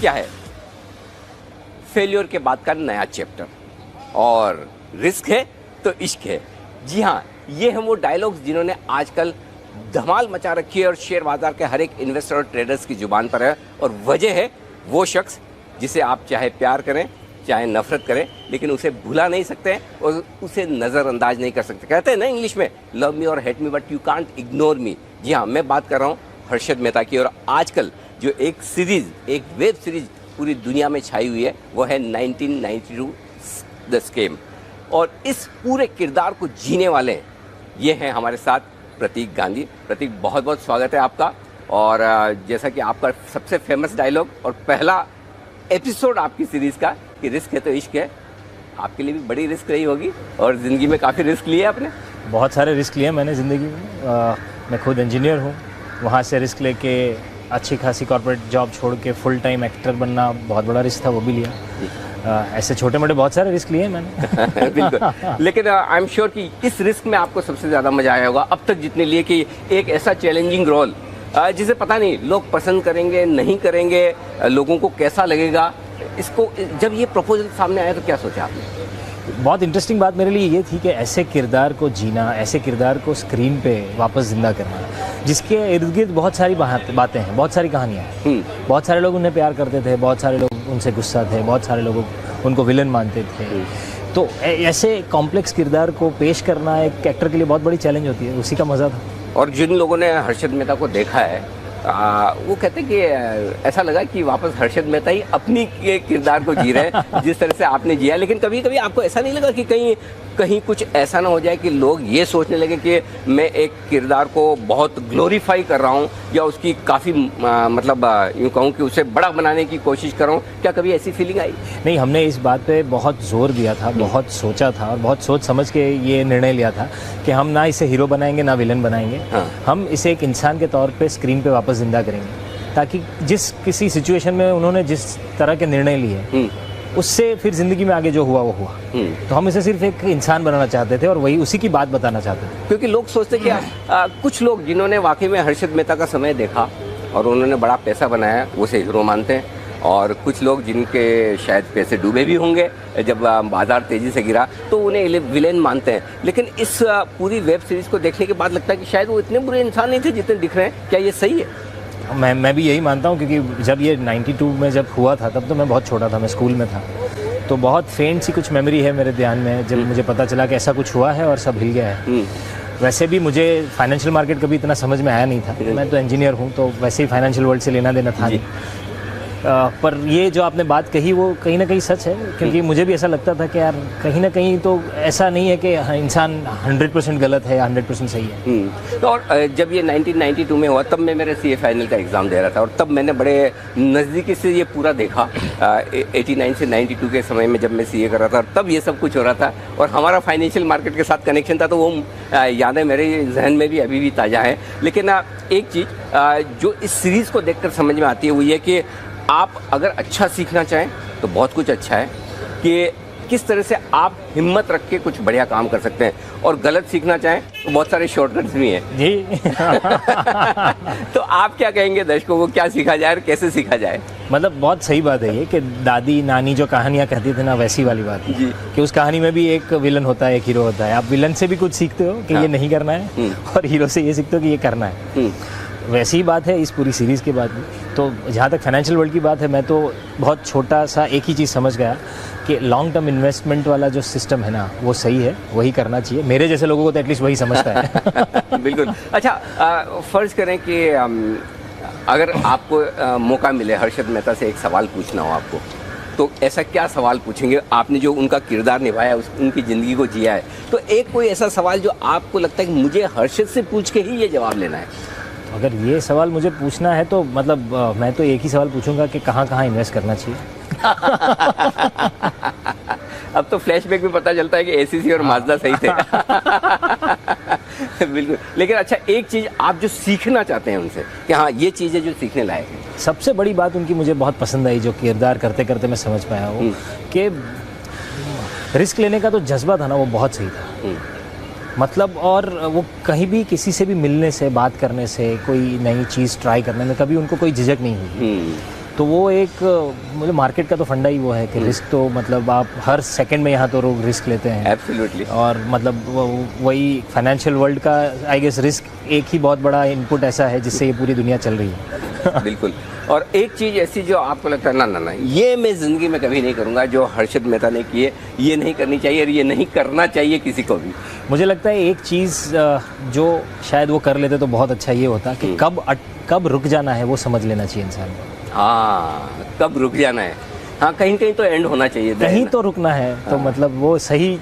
क्या है? फेल्योर के बाद का नया चैप्टर, और रिस्क है तो इश्क है। जी हाँ, ये हैं वो डायलॉग्स जिन्होंने आजकल धमाल मचा रखी है और शेयर बाजार के हर एक इन्वेस्टर और ट्रेडर्स की जुबान पर है। और वजह है वो शख्स जिसे आप चाहे प्यार करें चाहे नफरत करें, लेकिन उसे भुला नहीं सकते और उसे नज़रअंदाज नहीं कर सकते। कहते हैं ना इंग्लिश में, love me or hate me but you can't ignore me. जी हाँ, मैं बात कर रहा हूँ हर्षद मेहता की। और आजकल जो एक सीरीज़, एक वेब सीरीज़ पूरी दुनिया में छाई हुई है, वो है 1992 द स्कैम। और इस पूरे किरदार को जीने वाले ये हैं हमारे साथ प्रतीक गांधी। प्रतीक, बहुत बहुत स्वागत है आपका। और जैसा कि आपका सबसे फेमस डायलॉग और पहला एपिसोड आपकी सीरीज़ का कि रिस्क है तो इश्क है, आपके लिए भी बड़ी रिस्क रही होगी और ज़िंदगी में काफ़ी रिस्क लिए आपने। बहुत सारे रिस्क लिए मैंने ज़िंदगी में। मैं खुद इंजीनियर हूँ, वहाँ से रिस्क लेके अच्छी खासी कॉर्पोरेट जॉब छोड़ के फुल टाइम एक्टर बनना बहुत बड़ा रिस्क था, वो भी लिया। ऐसे छोटे मोटे बहुत सारे रिस्क लिए मैंने। बिल्कुल, लेकिन आई एम श्योर कि इस रिस्क में आपको सबसे ज़्यादा मज़ा आया होगा अब तक जितने लिए, कि एक ऐसा चैलेंजिंग रोल जिसे पता नहीं लोग पसंद करेंगे नहीं करेंगे, लोगों को कैसा लगेगा। इसको जब ये प्रपोजल सामने आया तो क्या सोचा आपने? बहुत इंटरेस्टिंग बात मेरे लिए ये थी कि ऐसे किरदार को जीना, ऐसे किरदार को स्क्रीन पे वापस जिंदा करना, जिसके इर्द गिर्द बहुत सारी बातें हैं, बहुत सारी कहानियाँ हैं। बहुत सारे लोग उन्हें प्यार करते थे, बहुत सारे लोग उनसे गुस्सा थे, बहुत सारे लोग उनको विलन मानते थे। तो ऐसे कॉम्प्लेक्स किरदार को पेश करना एक एक्टर के लिए बहुत बड़ी चैलेंज होती है, उसी का मज़ा था। और जिन लोगों ने हर्षद मेहता को देखा है वो कहते हैं कि ऐसा लगा कि वापस हर्षद मेहता ही अपनी किरदार को जी रहे हैं जिस तरह से आपने जिया। लेकिन कभी कभी आपको ऐसा नहीं लगा कि कहीं कुछ ऐसा ना हो जाए कि लोग ये सोचने लगे कि मैं एक किरदार को बहुत ग्लोरीफाई कर रहा हूँ या उसकी काफ़ी मतलब यूँ कहूँ कि उसे बड़ा बनाने की कोशिश कर रहा हूँ? क्या कभी ऐसी फीलिंग आई? नहीं, हमने इस बात पे बहुत जोर दिया था, बहुत सोचा था और बहुत सोच समझ के ये निर्णय लिया था कि हम ना इसे हीरो बनाएंगे ना विलन बनाएंगे। हाँ। हम इसे एक इंसान के तौर पे स्क्रीन पे वापस जिंदा करेंगे, ताकि जिस किसी सिचुएशन में उन्होंने जिस तरह के निर्णय लिए उससे फिर ज़िंदगी में आगे जो हुआ वो हुआ। तो हम इसे सिर्फ एक इंसान बनाना चाहते थे और वही उसी की बात बताना चाहते थे। क्योंकि लोग सोचते कि कुछ लोग जिन्होंने वाकई में हर्षद मेहता का समय देखा और उन्होंने बड़ा पैसा बनाया, उसे हीरो मानते हैं। और कुछ लोग जिनके शायद पैसे डूबे भी होंगे जब बाजार तेज़ी से गिरा, तो उन्हें विलेन मानते हैं। लेकिन इस पूरी वेब सीरीज़ को देखने के बाद लगता है कि शायद वो इतने बुरे इंसान नहीं थे जितने दिख रहे हैं। क्या ये सही है? मैं भी यही मानता हूँ, क्योंकि जब ये 92 में जब हुआ था तब तो मैं बहुत छोटा था, मैं स्कूल में था। तो बहुत फेंट सी कुछ मेमोरी है मेरे ध्यान में जब मुझे पता चला कि ऐसा कुछ हुआ है और सब हिल गया है। वैसे भी मुझे फाइनेंशियल मार्केट कभी इतना समझ में आया नहीं था, मैं तो इंजीनियर हूँ, तो वैसे ही फाइनेंशियल वर्ल्ड से लेना देना था नहीं। पर ये जो आपने बात कही वो कहीं ना कहीं सच है, क्योंकि मुझे भी ऐसा लगता था कि यार कहीं ना कहीं तो ऐसा नहीं है कि इंसान 100% गलत है या 100% सही है। तो और जब ये 1992 में हुआ तब मैं मेरे सीए फाइनल का एग्ज़ाम दे रहा था और तब मैंने बड़े नज़दीकी से ये पूरा देखा। 89 से 92 के समय में जब मैं सीए कर रहा था तब ये सब कुछ हो रहा था और हमारा फाइनेंशियल मार्केट के साथ कनेक्शन था, तो वो यादें मेरे जहन में भी अभी भी ताज़ा है। लेकिन एक चीज़ जो इस सीरीज़ को देखकर समझ में आती है वो ये कि आप अगर अच्छा सीखना चाहें तो बहुत कुछ अच्छा है कि किस तरह से आप हिम्मत रख के कुछ बढ़िया काम कर सकते हैं, और गलत सीखना चाहें तो बहुत सारे शॉर्टकट्स भी हैं जी। तो आप क्या कहेंगे दर्शकों को, क्या सीखा जाए और कैसे सीखा जाए? मतलब बहुत सही बात है ये कि दादी नानी जो कहानियाँ कहती थी ना, वैसी वाली बात है कि उस कहानी में भी एक विलन होता है, एक हीरो होता है। आप विलन से भी कुछ सीखते हो कि ये नहीं करना है और हीरो से ये सीखते हो कि ये करना है। वैसी ही बात है इस पूरी सीरीज़ के बाद भी। तो जहाँ तक फाइनेंशियल वर्ल्ड की बात है, मैं तो बहुत छोटा सा एक ही चीज़ समझ गया कि लॉन्ग टर्म इन्वेस्टमेंट वाला जो सिस्टम है ना, वो सही है, वही करना चाहिए। मेरे जैसे लोगों को तो एटलीस्ट वही समझता है। बिल्कुल। अच्छा, फ़र्ज़ करें कि अगर आपको मौका मिले हर्षद मेहता से एक सवाल पूछना हो आपको, तो ऐसा क्या सवाल पूछेंगे? आपने जो उनका किरदार निभाया, उनकी ज़िंदगी को जिया है, तो एक कोई ऐसा सवाल जो आपको लगता है कि मुझे हर्षद से पूछ के ही ये जवाब लेना है? अगर ये सवाल मुझे पूछना है तो मतलब मैं तो एक ही सवाल पूछूंगा कि कहाँ कहाँ इन्वेस्ट करना चाहिए। अब तो फ्लैशबैक में पता चलता है कि एसीसी और माजदा सही थे। बिल्कुल। लेकिन अच्छा, एक चीज़ आप जो सीखना चाहते हैं उनसे कि हाँ ये चीज़ है जो सीखने लायक है। सबसे बड़ी बात उनकी मुझे बहुत पसंद आई, जो किरदार करते करते मैं समझ पाया हूँ कि रिस्क लेने का तो जज्बा था ना, वो बहुत सही था। मतलब और वो कहीं भी किसी से भी मिलने से, बात करने से, कोई नई चीज़ ट्राई करने में कभी उनको कोई झिझक नहीं हुई। तो वो एक मुझे मार्केट का तो फंडा ही वो है कि रिस्क तो मतलब आप हर सेकंड में यहाँ तो लोग रिस्क लेते हैं। एब्सोल्युटली। और मतलब वही फाइनेंशियल वर्ल्ड का आई गेस रिस्क एक ही बहुत बड़ा इनपुट ऐसा है जिससे ये पूरी दुनिया चल रही है। बिल्कुल। और एक चीज़ ऐसी जो आपको लगता है ना ये मैं ज़िंदगी में कभी नहीं करूँगा, जो हर्षद मेहता ने की है, ये नहीं करनी चाहिए और ये नहीं करना चाहिए किसी को भी। मुझे लगता है एक चीज़ जो शायद वो कर लेते तो बहुत अच्छा ये होता कि कब रुक जाना है वो समझ लेना चाहिए इंसान को। हाँ, कब रुक जाना है। हाँ, कहीं कहीं तो एंड होना चाहिए, कहीं तो रुकना है। तो मतलब वो सही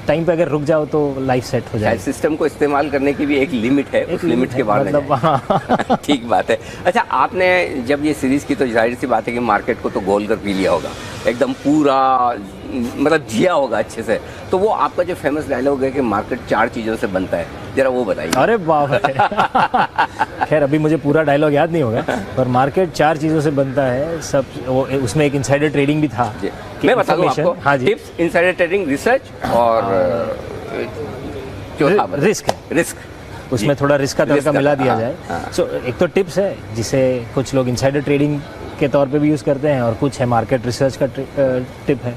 टाइम पे अगर रुक जाओ तो लाइफ सेट हो जाए। सिस्टम को इस्तेमाल करने की भी एक लिमिट है, उस लिमिट के बाद मतलब हाँ। ठीक बात है। अच्छा, आपने जब ये सीरीज़ की तो जाहिर सी बात है कि मार्केट को तो गोल कर पी लिया होगा, एकदम पूरा मतलब जिया होगा अच्छे से। तो वो आपका जो फेमस डायलॉग है कि मार्केट 4 चीज़ों से बनता है, जरा वो बताइए। अरे बाप रे। खैर अभी मुझे पूरा डायलॉग याद नहीं होगा, पर मार्केट 4 चीज़ों से बनता है सब। वो उसमें एक इनसाइडर ट्रेडिंग भी था। मैं बता दूं आपको। हाँ जी। टिप्स, इनसाइडर ट्रेडिंग, रिसर्च और रिस्क है। रिस्क, उसमें थोड़ा रिस्क का तड़का मिला दिया जाए। सो एक तो टिप्स है जिसे कुछ लोग इनसाइडर ट्रेडिंग के तौर पे भी यूज़ करते हैं, और कुछ है मार्केट रिसर्च का टिप है।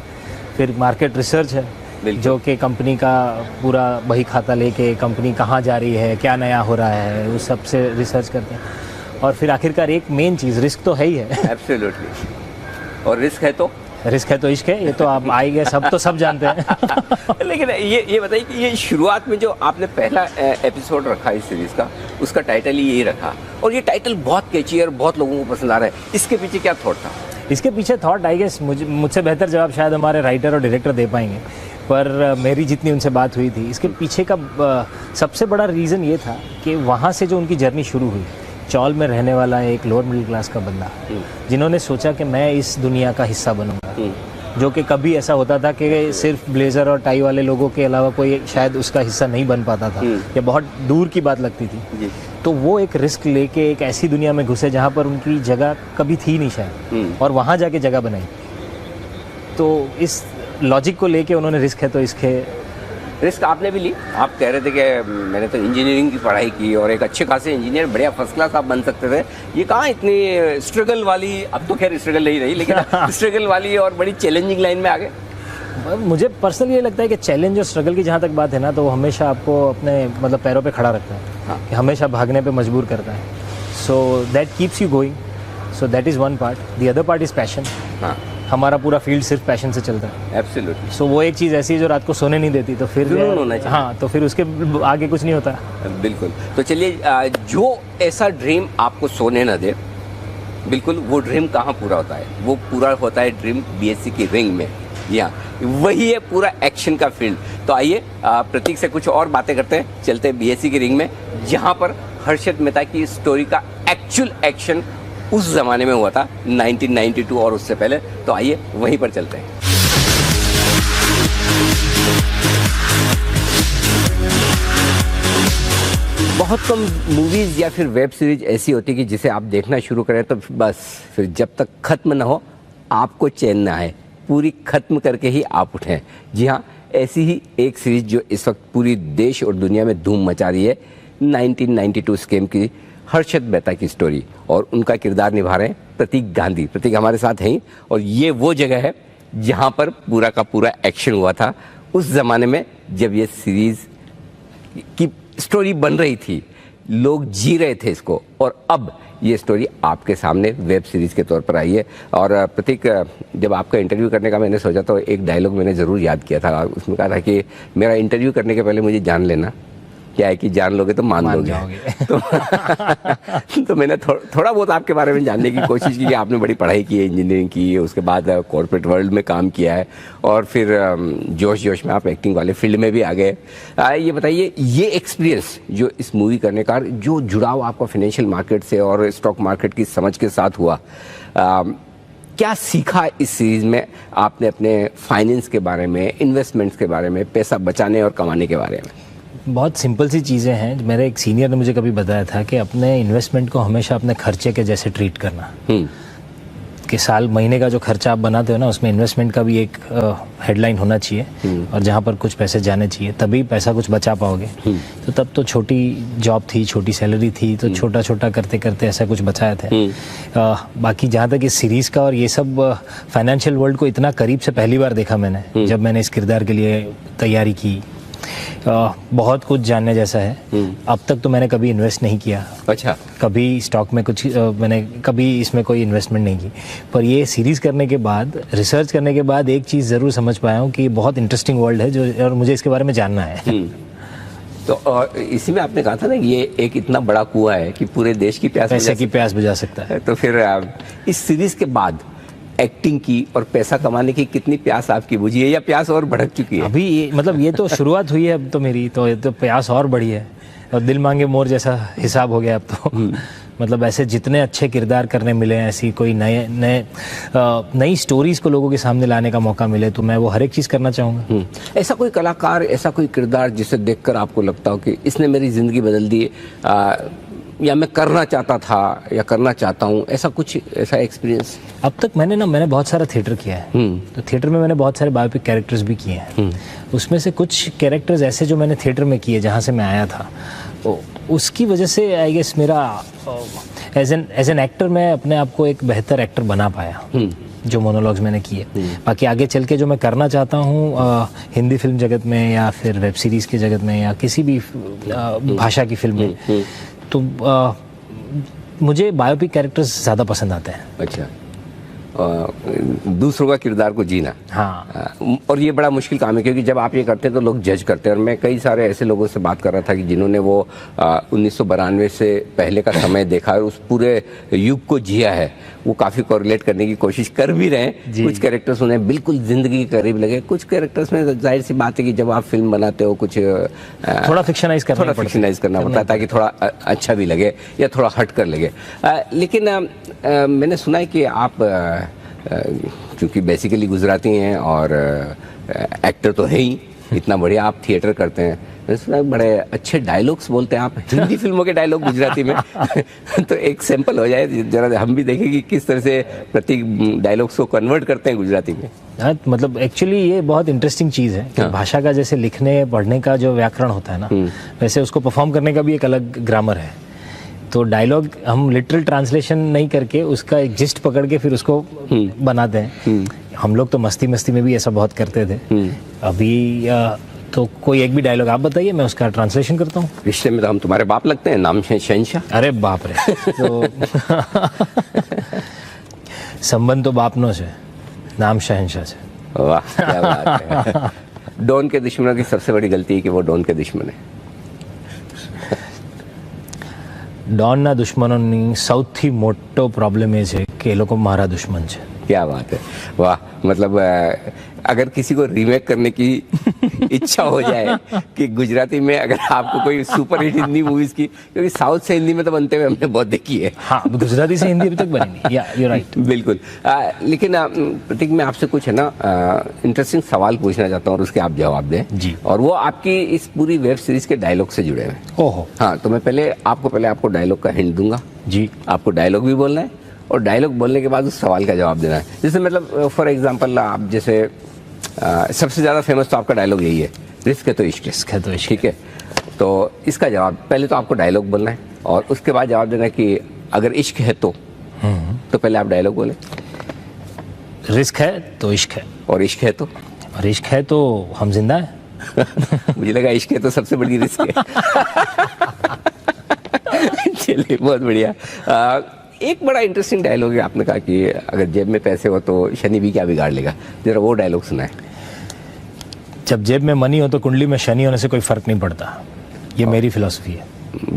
फिर मार्केट रिसर्च है जो कि कंपनी का पूरा बही खाता लेके कंपनी कहाँ जा रही है, क्या नया हो रहा है, उस सब से रिसर्च करते हैं। और फिर आखिरकार एक मेन चीज़ रिस्क तो है ही है। एब्सोल्युटली। और रिस्क है तो इश्क है, ये तो आप आई गए सब तो सब जानते हैं। लेकिन ये बताइए कि ये शुरुआत में जो आपने पहला एपिसोड रखा इस सीरीज़ का, उसका टाइटल ही यही रखा, और ये टाइटल बहुत कैची है और बहुत लोगों को पसंद आ रहा है। इसके पीछे क्या थॉट था? इसके पीछे थॉट आई गेस मुझसे बेहतर जवाब शायद हमारे राइटर और डायरेक्टर दे पाएंगे, पर मेरी जितनी उनसे बात हुई थी, इसके पीछे का सबसे बड़ा रीज़न ये था कि वहाँ से जो उनकी जर्नी शुरू हुई, चौल में रहने वाला एक लोअर मिडिल क्लास का बंदा जिन्होंने सोचा कि मैं इस दुनिया का हिस्सा बनूंगा, जो कि कभी ऐसा होता था कि सिर्फ ब्लेज़र और टाई वाले लोगों के अलावा कोई शायद उसका हिस्सा नहीं बन पाता था, या बहुत दूर की बात लगती थी। तो वो एक रिस्क लेके एक ऐसी दुनिया में घुसे जहाँ पर उनकी जगह कभी थी नहीं शायद, और वहाँ जाके जगह बनाई। तो इस लॉजिक को लेके उन्होंने रिस्क है तो इसके रिस्क आपने भी ली। आप कह रहे थे कि मैंने तो इंजीनियरिंग की पढ़ाई की और एक अच्छे खासे इंजीनियर, बढ़िया फर्स्ट क्लास आप बन सकते थे। ये कहाँ इतनी स्ट्रगल वाली, अब तो खैर स्ट्रगल नहीं रही, लेकिन स्ट्रगल वाली और बड़ी चैलेंजिंग लाइन में आ गए। मुझे पर्सनली ये लगता है कि चैलेंज और स्ट्रगल की जहाँ तक बात है ना, तो वो हमेशा आपको अपने मतलब पैरों पे खड़ा रखता है। हाँ। कि हमेशा भागने पे मजबूर करता है। So that keeps you going. So that is one part. The other part is passion. हाँ, हमारा पूरा फील्ड सिर्फ पैशन से चलता है। एब्सोल्युटली। सो वो एक चीज़ ऐसी है जो रात को सोने नहीं देती, तो फिर होना चाहिए। हाँ, तो फिर उसके आगे कुछ नहीं होता। बिल्कुल। तो चलिए, जो ऐसा ड्रीम आपको सोने न दे, बिल्कुल वो ड्रीम कहाँ पूरा होता है? वो पूरा होता है ड्रीम बीएससी की रिंग में। यहाँ वही है पूरा एक्शन का फील्ड। तो आइए प्रतीक से कुछ और बातें करते हैं, चलते हैं बीएससी की रिंग में, जहाँ पर हर्षद मेहता की स्टोरी का एक्चुअल एक्शन उस ज़माने में हुआ था, 1992 और उससे पहले। तो आइए वहीं पर चलते हैं। बहुत कम मूवीज़ या फिर वेब सीरीज ऐसी होती है कि जिसे आप देखना शुरू करें तो बस फिर जब तक ख़त्म ना हो आपको चैन ना आए, पूरी ख़त्म करके ही आप उठें। जी हाँ, ऐसी ही एक सीरीज जो इस वक्त पूरी देश और दुनिया में धूम मचा रही है, 1992 स्कैम की हर्षद मेहता की स्टोरी, और उनका किरदार निभा रहे हैं प्रतीक गांधी। प्रतीक हमारे साथ हैं, और ये वो जगह है जहाँ पर पूरा का पूरा एक्शन हुआ था उस ज़माने में जब ये सीरीज़ की स्टोरी बन रही थी, लोग जी रहे थे इसको, और अब ये स्टोरी आपके सामने वेब सीरीज़ के तौर पर आई है। और प्रतीक, जब आपका इंटरव्यू करने का मैंने सोचा तो एक डायलॉग मैंने ज़रूर याद किया था। उसमें कहा था कि मेरा इंटरव्यू करने के पहले मुझे जान लेना, क्या है कि जान लोगे तो मान लोगे। तो मैंने थोड़ा बहुत आपके बारे में जानने की कोशिश की कि आपने बड़ी पढ़ाई की है, इंजीनियरिंग की है, उसके बाद कॉर्पोरेट वर्ल्ड में काम किया है, और फिर जोश जोश में आप एक्टिंग वाले फील्ड में भी आ गए। ये बताइए, ये एक्सपीरियंस जो इस मूवी करने का, जो जुड़ाव आपका फाइनेंशियल मार्केट से और स्टॉक मार्केट की समझ के साथ हुआ, क्या सीखा इस सीरीज़ में आपने अपने फाइनेंस के बारे में, इन्वेस्टमेंट्स के बारे में, पैसा बचाने और कमाने के बारे में? बहुत सिंपल सी चीज़ें हैं। मेरे एक सीनियर ने मुझे कभी बताया था कि अपने इन्वेस्टमेंट को हमेशा अपने खर्चे के जैसे ट्रीट करना। कि साल महीने का जो खर्चा आप बनाते हो ना, उसमें इन्वेस्टमेंट का भी एक हेडलाइन होना चाहिए और जहाँ पर कुछ पैसे जाने चाहिए, तभी पैसा कुछ बचा पाओगे। तो तब तो छोटी जॉब थी, छोटी सैलरी थी, तो छोटा छोटा करते करते ऐसा कुछ बचाया थे। बाकी जहाँ तक इस सीरीज़ का और ये सब फाइनेंशियल वर्ल्ड को इतना करीब से पहली बार देखा मैंने, जब मैंने इस किरदार के लिए तैयारी की। बहुत कुछ जानने जैसा है। अब तक तो मैंने कभी इन्वेस्ट नहीं किया। अच्छा। कभी स्टॉक में कुछ मैंने कभी इसमें कोई इन्वेस्टमेंट नहीं की, पर ये सीरीज़ करने के बाद, रिसर्च करने के बाद एक चीज़ ज़रूर समझ पाया हूँ कि बहुत इंटरेस्टिंग वर्ल्ड है जो, और मुझे इसके बारे में जानना है। तो और इसी में आपने कहा था ना कि ये एक इतना बड़ा कुआं है कि पूरे देश की पैसे की प्यास बुझा सकता है। तो फिर इस सीरीज के बाद एक्टिंग की और पैसा कमाने की कितनी प्यास आपकी बुझी है, या प्यास और भड़क चुकी है? अभी ये मतलब ये तो शुरुआत हुई है अब तो मेरी, तो ये तो प्यास और बढ़ी है और दिल मांगे मोर जैसा हिसाब हो गया अब तो। मतलब ऐसे जितने अच्छे किरदार करने मिले हैं, ऐसी कोई नई स्टोरीज को लोगों के सामने लाने का मौका मिले, तो मैं वो हर एक चीज़ करना चाहूँगा। ऐसा कोई कलाकार, ऐसा कोई किरदार जिसे देखकर आपको लगता हो कि इसने मेरी ज़िंदगी बदल दी, या मैं करना चाहता था या करना चाहता हूँ, ऐसा कुछ, ऐसा एक्सपीरियंस? अब तक मैंने बहुत सारा थिएटर किया है, तो थिएटर में मैंने बहुत सारे बायोपिक कैरेक्टर्स भी किए हैं। उसमें से कुछ कैरेक्टर्स ऐसे जो मैंने थिएटर में किए, जहाँ से मैं आया था, तो उसकी वजह से आई गेस मेरा एज एन एक्टर मैं अपने आप को एक बेहतर एक्टर बना पाया, जो मोनोलॉग्स मैंने किए। बाकी आगे चल के जो मैं करना चाहता हूँ हिंदी फिल्म जगत में या फिर वेब सीरीज़ के जगत में या किसी भी भाषा की फिल्म में, तो मुझे बायोपिक कैरेक्टर्स ज़्यादा पसंद आते हैं। अच्छा। दूसरों का किरदार को जीना, हाँ, और ये बड़ा मुश्किल काम है, क्योंकि जब आप ये करते हैं तो लोग जज करते हैं। और मैं कई सारे ऐसे लोगों से बात कर रहा था कि जिन्होंने वो 1992 से पहले का समय देखा और उस पूरे युग को जिया है, वो काफ़ी कोरिलेट करने की कोशिश कर भी रहे हैं। कुछ कैरेक्टर्स उन्हें बिल्कुल ज़िंदगी के करीब लगे, कुछ कैरेक्टर्स में जाहिर सी बात है कि जब आप फिल्म बनाते हो कुछ थोड़ा फिक्शनाइज करना पड़ता है ताकि थोड़ा अच्छा भी लगे या थोड़ा हट कर लगे। लेकिन मैंने सुना है कि आप क्योंकि बेसिकली गुजराती हैं और एक्टर तो है ही, इतना बढ़िया आप थिएटर करते हैं, मैंने सुना है बड़े अच्छे डायलॉग्स बोलते हैं आप, हिंदी फिल्मों के डायलॉग गुजराती में। तो एक सैंपल हो जाए जरा, हम भी देखें कि किस तरह से प्रत्येक डायलॉग्स को कन्वर्ट करते हैं गुजराती में। हाँ, मतलब एक्चुअली ये बहुत इंटरेस्टिंग चीज़ है कि भाषा का जैसे लिखने पढ़ने का जो व्याकरण होता है ना, वैसे उसको परफॉर्म करने का भी एक अलग ग्रामर है। तो डायलॉग हम लिटरल ट्रांसलेशन नहीं करके उसका एक जिस्ट पकड़ के फिर उसको बनाते हैं। हम लोग तो मस्ती मस्ती में भी ऐसा बहुत करते थे। अभी तो कोई एक भी डायलॉग आप बताइए, मैं उसका ट्रांसलेशन करता हूँ। रिश्ते में तो हम तुम्हारे बाप लगते हैं, नाम है शहंशाह। अरे बाप रे। तो संबंध तो बापनों से, नाम शहंशाह से। वाह, क्या बात है। डॉन के दुश्मनों की सबसे बड़ी गलती है कि वो डॉन के दुश्मन है। ડોનના દુશ્મનોની સૌથી મોટો પ્રોબ્લેમ એ છે કે એ લોકો મારા દુશ્મન છે। क्या बात है, वाह। मतलब अगर किसी को रीमेक करने की इच्छा हो जाए कि गुजराती में अगर आपको कोई सुपर हिट हिंदी मूवीज की, क्योंकि साउथ से हिंदी में तो बनते हुए हमने बहुत देखी है। हाँ, गुजराती से हिंदी अभी तक बनी नहीं। या यू राइट, बिल्कुल। लेकिन प्रतीक, मैं आपसे कुछ है ना इंटरेस्टिंग सवाल पूछना चाहता हूँ और उसके आप जवाब दें जी। और वो आपकी इस पूरी वेब सीरीज के डायलॉग से जुड़े हुए। ओहो। हाँ, तो मैं पहले आपको डायलॉग का हिंट दूंगा जी। आपको डायलॉग भी बोलना है और डायलॉग बोलने के बाद उस सवाल का जवाब देना है। जैसे मतलब फॉर एग्जांपल आप जैसे सबसे ज़्यादा फेमस तो आपका डायलॉग यही है, रिस्क है तो इश्क है। रिस्क है तो इश्क। ठीक है, तो इसका जवाब पहले तो आपको डायलॉग बोलना है और उसके बाद जवाब देना है कि अगर इश्क है तो पहले आप डायलॉग बोले। रिस्क है तो इश्क है, और इश्क है तो, और इश्क है तो हम जिंदा है। मुझे लगा इश्क है तो सबसे बड़ी रिस्क है। चलिए, बहुत बढ़िया। एक बड़ा इंटरेस्टिंग डायलॉग है, आपने कहा कि अगर जेब में पैसे हो तो शनि भी क्या बिगाड़ लेगा। जरा वो डायलॉग सुनाए। जब जेब में मनी हो तो कुंडली में शनि होने से कोई फर्क नहीं पड़ता, ये मेरी फिलॉसफी है।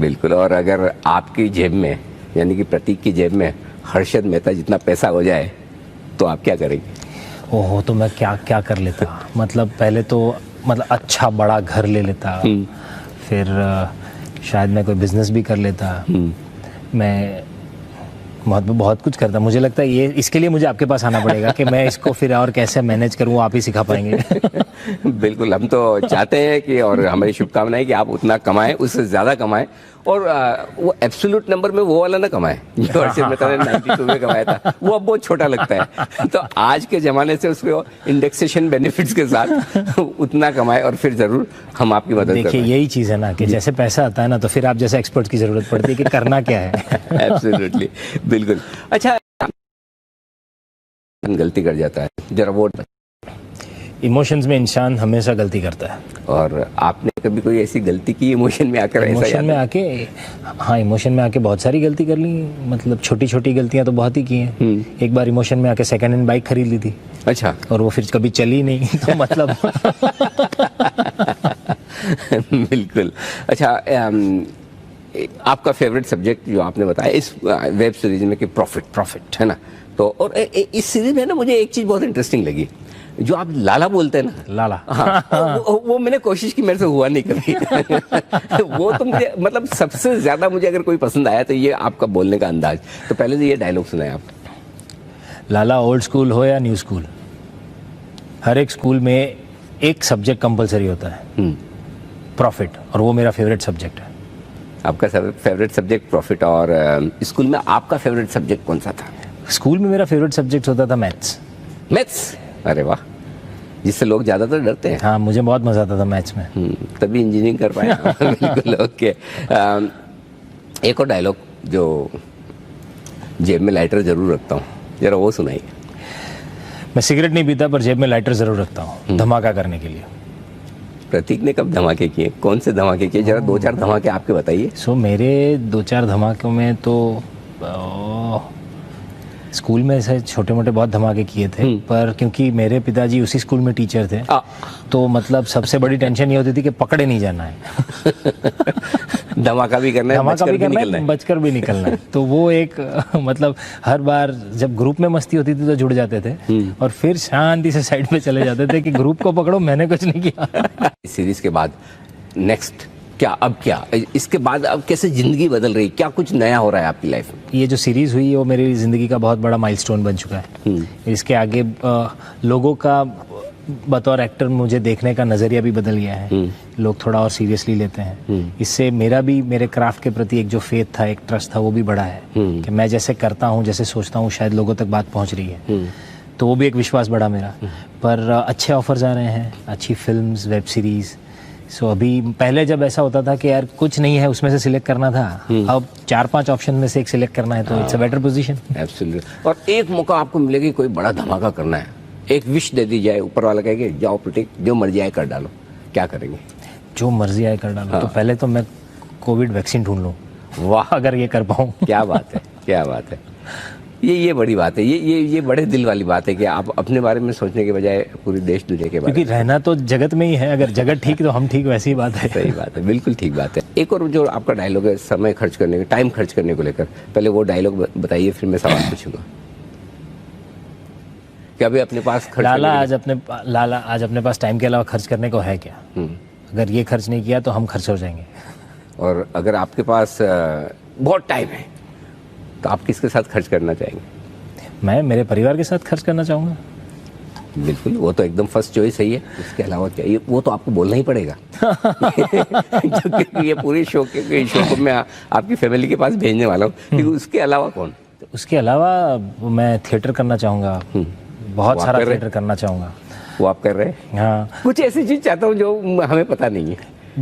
बिल्कुल। और अगर आपकी जेब में, यानी कि प्रतीक की जेब में हर्षद मेहता जितना पैसा हो जाए तो आप क्या करेंगे? ओहो, तो मैं क्या क्या कर लेता। मतलब पहले तो मतलब अच्छा बड़ा घर ले लेता, फिर शायद मैं कोई बिजनेस भी कर लेता। मैं बहुत कुछ करता। मुझे लगता है ये इसके लिए मुझे आपके पास आना पड़ेगा कि मैं इसको फिर और कैसे मैनेज करूँ, आप ही सिखा पाएंगे। बिल्कुल, हम तो चाहते हैं कि, और हमारी शुभकामनाएं कि आप उतना कमाएं, उससे ज़्यादा कमाएं और वो एब्सोल्यूट नंबर में वो वाला ना कमाए जो अर्शद मेहता ने 92 में कमाया था, वो अब बहुत छोटा लगता है। तो आज के ज़माने से उसको इंडेक्सेशन बेनिफिट्स के साथ उतना कमाए और फिर ज़रूर हम आपकी मदद करें। देखिए यही चीज़ है ना कि जैसे पैसा आता है ना तो फिर आप जैसे एक्सपर्ट की ज़रूरत पड़ती है कि करना क्या है। एब्सोल्युटली, बिल्कुल। अच्छा, गलती कर जाता है, जरा वो। इमोशंस में इंसान हमेशा गलती करता है। और आपने कभी कोई ऐसी गलती की इमोशन में आकर? ऐसा इमोशन में आके, हाँ इमोशन में आके बहुत सारी गलती कर ली, मतलब छोटी छोटी गलतियां तो बहुत ही की हैं। एक बार इमोशन में आके सेकंड हैंड बाइक खरीद ली थी। अच्छा। और वो फिर कभी चली नहीं तो मतलब बिल्कुल। अच्छा, आपका फेवरेट सब्जेक्ट जो आपने बताया इस वेब सीरीज में कि प्रॉफिट है ना, तो और इस सीरीज में ना मुझे एक चीज़ बहुत इंटरेस्टिंग लगी, जो आप लाला बोलते हैं ना, लाला। हाँ, वो मैंने कोशिश की, मेरे से हुआ नहीं कभी। वो तो मुझे मतलब सबसे ज्यादा मुझे अगर कोई पसंद आया तो ये आपका बोलने का अंदाज। तो पहले तो ये डायलॉग सुनाए आप। लाला ओल्ड स्कूल हो या न्यू स्कूल, हर एक स्कूल में एक सब्जेक्ट कंपलसरी होता है, प्रॉफिट, और वो मेरा फेवरेट सब्जेक्ट है। आपका फेवरेट सब्जेक्ट प्रॉफिट, और स्कूल में आपका फेवरेट सब्जेक्ट कौन सा था? स्कूल में मेरा फेवरेट सब्जेक्ट होता था मैथ्स। मैथ्स? अरे वाह, जिससे लोग ज़्यादातर डरते हैं। हाँ, मुझे बहुत मज़ा आता था मैथ्स में। तभी इंजीनियरिंग कर पाए। बिल्कुल, ओके। एक और डायलॉग जो जेब में लाइटर जरूर रखता हूँ, जरा वो सुनाइए। मैं सिगरेट नहीं पीता पर जेब में लाइटर ज़रूर रखता हूँ, धमाका करने के लिए। प्रतीक ने कब धमाके किए, कौन से धमाके किए, जरा 2-4 धमाके आपके बताइए। मेरे 2-4 धमाकों में तो स्कूल में ऐसे छोटे मोटे बहुत धमाके किए थे, पर क्योंकि मेरे पिताजी उसी स्कूल में टीचर थे तो मतलब सबसे बड़ी टेंशन ये होती थी कि पकड़े नहीं जाना है। धमाका भी करना है, बचकर भी निकलना है। तो वो एक मतलब हर बार जब ग्रुप में मस्ती होती थी तो जुड़ जाते थे और फिर शांति से साइड पे चले जाते थे कि ग्रुप को पकड़ो, मैंने कुछ नहीं किया। इस सीरीज के बाद नेक्स्ट क्या, अब क्या, इसके बाद अब कैसे जिंदगी बदल रही, क्या कुछ नया हो रहा है आपकी लाइफ में? ये जो सीरीज हुई वो मेरी जिंदगी का बहुत बड़ा माइलस्टोन बन चुका है। इसके आगे लोगों का बतौर एक्टर मुझे देखने का नज़रिया भी बदल गया है। लोग थोड़ा और सीरियसली लेते हैं। इससे मेरा भी मेरे क्राफ्ट के प्रति एक जो फेथ था, एक ट्रस्ट था, वो भी बढ़ा है कि मैं जैसे करता हूँ, जैसे सोचता हूँ, शायद लोगों तक बात पहुँच रही है। तो वो भी एक विश्वास बढ़ा मेरा। पर अच्छे ऑफर्स आ रहे हैं, अच्छी फिल्म्स, वेब सीरीज़। सो अभी पहले जब ऐसा होता था कि यार कुछ नहीं है उसमें से सिलेक्ट करना था, अब 4-5 ऑप्शन में से एक सिलेक्ट करना है, तो it's a better position. Absolutely. और एक मौका आपको मिलेगा, कोई बड़ा धमाका करना है, एक विश दे दी जाए, ऊपर वाला कहेगा जाओ प्रतीक जो मर्जी आए कर डालो, क्या करेंगे? जो मर्जी आए कर डालो। तो पहले तो मैं कोविड वैक्सीन ढूंढ लूँ। वाह, अगर ये कर पाऊँ। क्या बात है, क्या बात है। ये बड़ी बात है, ये बड़े दिल वाली बात है कि आप अपने बारे में सोचने के बजाय पूरी देश दुनिया के बारे में। क्योंकि रहना तो जगत में ही है, अगर जगत ठीक तो हम ठीक, वैसी ही बात है। सही बात है, बिल्कुल ठीक बात है। एक और जो आपका डायलॉग है समय खर्च करने के, टाइम खर्च करने को लेकर, पहले वो डायलॉग बताइए, फिर मैं सवाल पूछूंगा। क्या अभी अपने पास खर्च लाला आज अपने पास टाइम के अलावा खर्च करने को है क्या? अगर ये खर्च नहीं किया तो हम खर्च हो जाएंगे। और अगर आपके पास बहुत टाइम है तो आप किसके साथ खर्च करना चाहेंगे? मैं मेरे परिवार के साथ खर्च करना चाहूँगा। बिल्कुल, वो तो एकदम फर्स्ट चॉइस है। इसके अलावा क्या, ये वो तो आपको बोलना ही पड़ेगा। क्योंकि ये पूरे शो को मैं आपकी फैमिली के पास भेजने वाला हूँ, क्योंकि उसके अलावा कौन? उसके अलावा मैं थिएटर करना चाहूँगा, बहुत सारा थिएटर करना चाहूँगा। वो आप कर रहे हैं? हाँ, कुछ ऐसी चीज़ चाहता हूँ जो हमें पता नहीं है,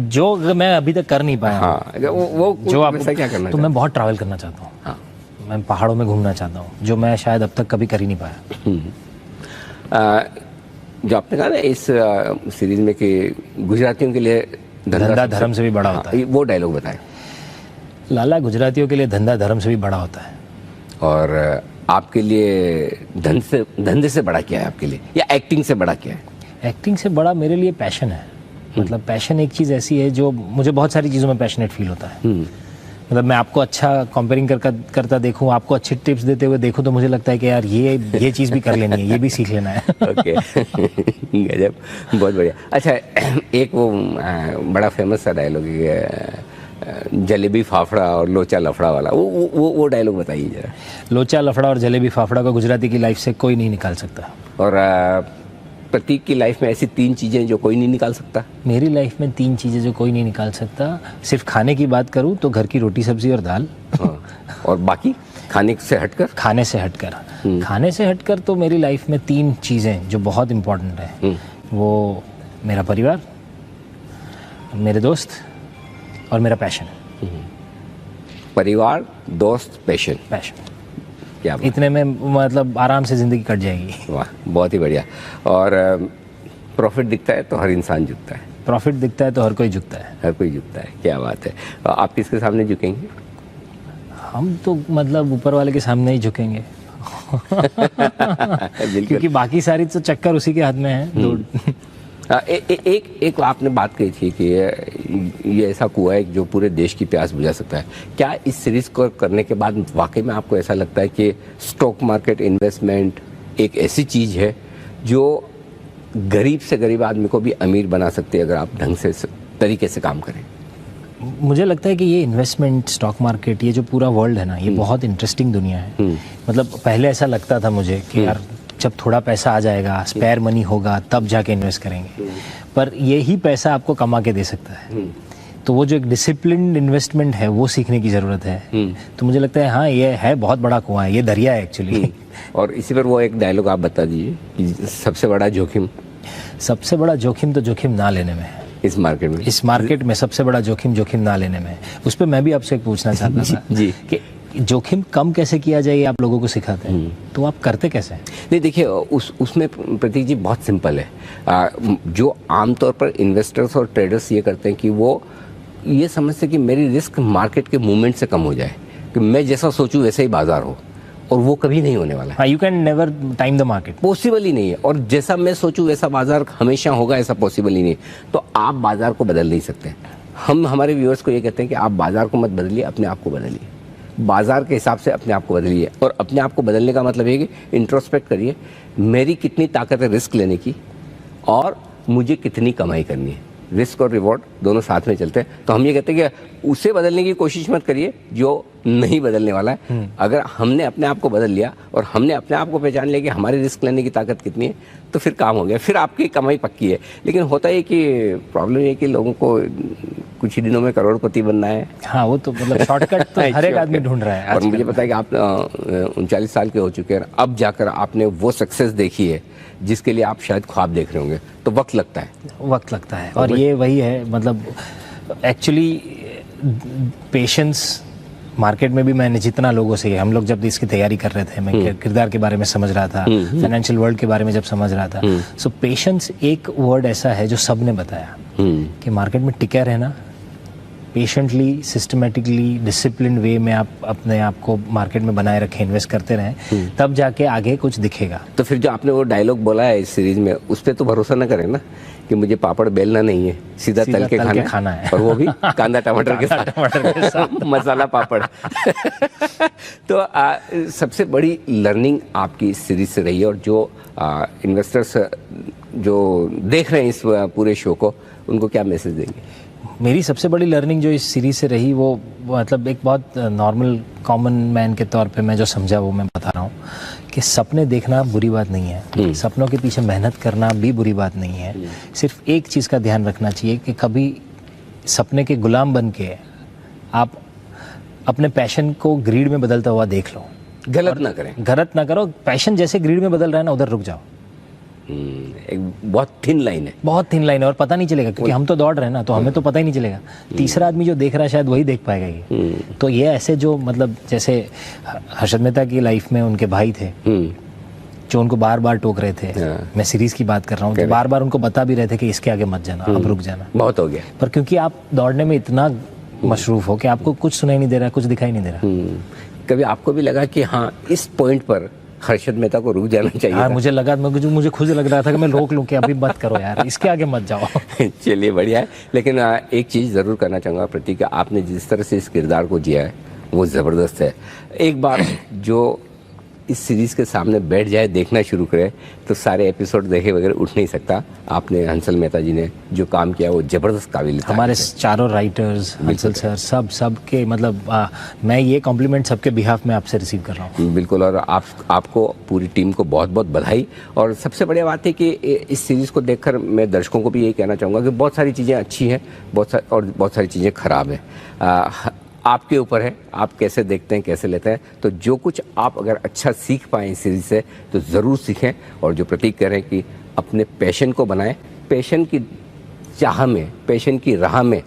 जो मैं अभी तक कर नहीं पाया। हाँ, वो जो आप क्या करना? तो मैं बहुत ट्रैवल करना चाहता हूँ। हाँ, मैं पहाड़ों में घूमना चाहता हूँ, जो मैं शायद अब तक कभी कर ही नहीं पाया। जो आपने कहा ना इस सीरीज में कि गुजरातियों के लिए धंधा धर्म से भी बड़ा होता है, वो डायलॉग बताएं। लाला, गुजरातियों के लिए धंधा धर्म से भी बड़ा होता है। और आपके लिए धंधे से बड़ा क्या है आपके लिए, या एक्टिंग से बड़ा क्या है? एक्टिंग से बड़ा मेरे लिए पैशन है। मतलब पैशन एक चीज़ ऐसी है जो मुझे बहुत सारी चीज़ों में पैशनेट फील होता है। मतलब मैं आपको अच्छा कंपेयरिंग करता देखूं, आपको अच्छी टिप्स देते हुए देखूं, तो मुझे लगता है कि यार ये चीज़ भी कर लेनी है, ये भी सीख लेना है। ओके, गजब, बहुत बढ़िया। अच्छा, एक वो बड़ा फेमस सा डायलॉग है, जलेबी फाफड़ा और लोचा लफड़ा वाला, वो डायलॉग बताइए जरा। लोचा लफड़ा और जलेबी फाफड़ा को गुजराती की लाइफ से कोई नहीं निकाल सकता। और प्रतीक की लाइफ में ऐसी 3 चीजें जो कोई नहीं निकाल सकता? मेरी लाइफ में 3 चीज़ें जो कोई नहीं निकाल सकता, सिर्फ खाने की बात करूँ तो घर की रोटी सब्जी और दाल। हाँ। और बाकी खाने से हटकर? खाने से हटकर तो मेरी लाइफ में 3 चीज़ें जो बहुत इम्पोर्टेंट है, वो मेरा परिवार, मेरे दोस्त और मेरा पैशन। परिवार, दोस्त, पैशन। क्या बात। इतने में मतलब आराम से ज़िंदगी कट जाएगी। वाह, बहुत ही बढ़िया। और प्रॉफिट दिखता है तो हर इंसान झुकता है। प्रॉफिट दिखता है तो हर कोई झुकता है। हर कोई झुकता है, क्या बात है। आप किसके सामने झुकेंगे? हम तो मतलब ऊपर वाले के सामने ही झुकेंगे। क्योंकि बाकी सारी तो चक्कर उसी के हाथ में है। एक आपने बात कही थी कि ये ऐसा कुआं है जो पूरे देश की प्यास बुझा सकता है। क्या इस सीरीज को करने के बाद वाकई में आपको ऐसा लगता है कि स्टॉक मार्केट इन्वेस्टमेंट एक ऐसी चीज़ है जो गरीब से गरीब आदमी को भी अमीर बना सकती है अगर आप ढंग से तरीके से काम करें? मुझे लगता है कि ये इन्वेस्टमेंट, स्टॉक मार्केट, ये जो पूरा वर्ल्ड है ना, ये बहुत इंटरेस्टिंग दुनिया है। मतलब पहले ऐसा लगता था मुझे कि यार जब थोड़ा पैसा आ जाएगा, स्पेयर मनी होगा, तब जाके इन्वेस्ट करेंगे। पर यही पैसा आपको कमा के दे सकता है। तो वो जो एक डिसिप्लिन इन्वेस्टमेंट है वो सीखने की ज़रूरत है। तो मुझे लगता है हाँ, ये है बहुत बड़ा कुआं है, ये दरिया है एक्चुअली। और इसी पर वो एक डायलॉग आप बता दीजिए कि सबसे बड़ा जोखिम? सबसे बड़ा जोखिम तो जोखिम ना लेने में है। इस मार्केट में सबसे बड़ा जोखिम ना लेने में है। उस पर मैं भी आपसे एक पूछना चाहता था जी कि जोखिम कम कैसे किया जाए, आप लोगों को सिखाते हैं, तो आप करते कैसे हैं? नहीं, देखिए उसमें प्रतीक जी बहुत सिंपल है। जो आमतौर पर इन्वेस्टर्स और ट्रेडर्स ये करते हैं कि वो ये समझते हैं कि मेरी रिस्क मार्केट के मूवमेंट से कम हो जाए, कि मैं जैसा सोचूं वैसे ही बाजार हो, और वो कभी नहीं होने वाला है। You can never time the market, possible ही नहीं है। और जैसा मैं सोचूं वैसा बाजार हमेशा होगा, ऐसा पॉसिबल ही नहीं है। तो आप बाजार को बदल नहीं सकते। हम हमारे व्यूअर्स को ये कहते हैं कि आप बाजार को मत बदलिए, अपने आप को बदलिए, बाजार के हिसाब से अपने आप को बदलिए। और अपने आप को बदलने का मतलब ये कि इंट्रोस्पेक्ट करिए, मेरी कितनी ताकत है रिस्क लेने की और मुझे कितनी कमाई करनी है। रिस्क और रिवॉर्ड दोनों साथ में चलते हैं। तो हम ये कहते हैं कि उसे बदलने की कोशिश मत करिए जो नहीं बदलने वाला है। अगर हमने अपने आप को बदल लिया और हमने अपने आप को पहचान लिया कि हमारी रिस्क लेने की ताकत कितनी है, तो फिर काम हो गया, फिर आपकी कमाई पक्की है। लेकिन होता है कि प्रॉब्लम ये कि लोगों को कुछ ही दिनों में करोड़पति बनना है। हाँ, वो तो मतलब शॉर्टकट तो हर एक आदमी ढूंढ रहा है। और मुझे पता है कि आप 39 साल के हो चुके हैं, अब जाकर आपने वो सक्सेस देखी है जिसके लिए आप शायद ख्वाब देख रहे होंगे। तो वक्त लगता है। और ये वही है, मतलब एक्चुअली पेशेंस मार्केट में भी मैंने जितना लोगों से, हम लोग जब इसकी तैयारी कर रहे थे, मैं किरदार के बारे में समझ रहा था, फाइनेंशियल वर्ल्ड के बारे में जब समझ रहा था, सो पेशेंस एक वर्ड ऐसा है जो सब ने बताया कि मार्केट में टिके रहना, पेशेंटली, सिस्टमेटिकली, डिसिप्लिन वे में आप अपने आप को मार्केट में बनाए रखें, इन्वेस्ट करते रहें, तब जाके आगे कुछ दिखेगा। तो फिर जो आपने वो डायलॉग बोला है इस सीरीज में, उस पर तो भरोसा ना करें ना कि मुझे पापड़ बेलना नहीं है, सीधा तल के खाना है। और वो भी कांदा टमाटर के साथ मसाला पापड़। तो सबसे बड़ी लर्निंग आपकी इस सीरीज से रही है, और जो इन्वेस्टर्स जो देख रहे हैं इस पूरे शो को, उनको क्या मैसेज देंगे? मेरी सबसे बड़ी लर्निंग जो इस सीरीज से रही, वो मतलब एक बहुत नॉर्मल कॉमन मैन के तौर पे मैं जो समझा वो मैं बता रहा हूँ कि सपने देखना बुरी बात नहीं है, सपनों के पीछे मेहनत करना भी बुरी बात नहीं है। सिर्फ एक चीज़ का ध्यान रखना चाहिए कि कभी सपने के गुलाम बन के आप अपने पैशन को ग्रीड में बदलता हुआ देख लो। गलत ना करो। पैशन जैसे ग्रीड में बदल रहा है ना, उधर रुक जाओ। एक बहुत थिन लाइन है, और पता नहीं चलेगा क्योंकि हम तो दौड़ रहे हैं ना, तो हमें तो पता ही नहीं चलेगा। तीसरा आदमी जो देख रहा है शायद वही देख पाएगा ये। तो ये ऐसे जो मतलब जैसे हर्षद मेहता की लाइफ में उनके भाई थे जो उनको बार बार टोक रहे थे, मैं सीरीज की बात कर रहा हूँ, तो बार बार उनको बता भी रहे थे कि इसके आगे मत जाना, अब रुक जाना, बहुत हो गया। पर क्योंकि आप दौड़ने में इतना मशरूफ हो कि आपको कुछ सुनाई नहीं दे रहा, कुछ दिखाई नहीं दे रहा। कभी आपको भी लगा कि हाँ, इस पॉइंट पर हर्षद मेहता को रुक जाना चाहिए? हाँ, मुझे लगा, मुझे खुद लग रहा था कि मैं रोक लूं कि अभी मत करो यार, इसके आगे मत जाओ। चलिए, बढ़िया है। लेकिन एक चीज़ ज़रूर करना चाहूँगा प्रतीक, आपने जिस तरह से इस किरदार को जिया है वो ज़बरदस्त है। एक बार जो इस सीरीज़ के सामने बैठ जाए, देखना शुरू करे, तो सारे एपिसोड देखे बगैर उठ नहीं सकता। आपने हंसल मेहता जी ने जो काम किया वो ज़बरदस्त काबिल था। हमारे चारों राइटर्स, हंसल सर, सब के मतलब मैं ये कॉम्प्लीमेंट सबके बिहाफ में आपसे रिसीव कर रहा हूँ। बिल्कुल, और आपको पूरी टीम को बहुत बहुत बधाई। और सबसे बड़ी बात है कि इस सीरीज़ को देखकर मैं दर्शकों को भी यही कहना चाहूँगा कि बहुत सारी चीज़ें अच्छी हैं, बहुत सारी चीज़ें ख़राब हैं। आपके ऊपर है, आप कैसे देखते हैं, कैसे लेते हैं। तो जो कुछ आप अगर अच्छा सीख पाएँ इस सीरीज़ से तो ज़रूर सीखें। और जो प्रतीक कह रहे हैं कि अपने पैशन को बनाएं, पैशन की चाह में, पैशन की राह में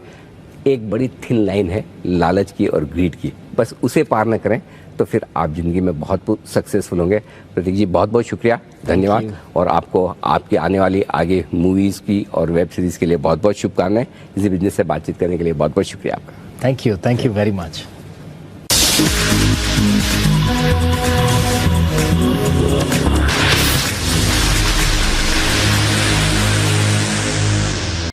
एक बड़ी थिन लाइन है लालच की और ग्रीड की, बस उसे पार न करें तो फिर आप ज़िंदगी में बहुत सक्सेसफुल होंगे। प्रतीक जी बहुत बहुत शुक्रिया, धन्यवाद। और आपको आपकी आने वाली आगे मूवीज़ की और वेब सीरीज़ के लिए बहुत बहुत शुभकामनाएं। इसी बिजनेस से बातचीत करने के लिए बहुत बहुत शुक्रिया आपका। Thank you very much.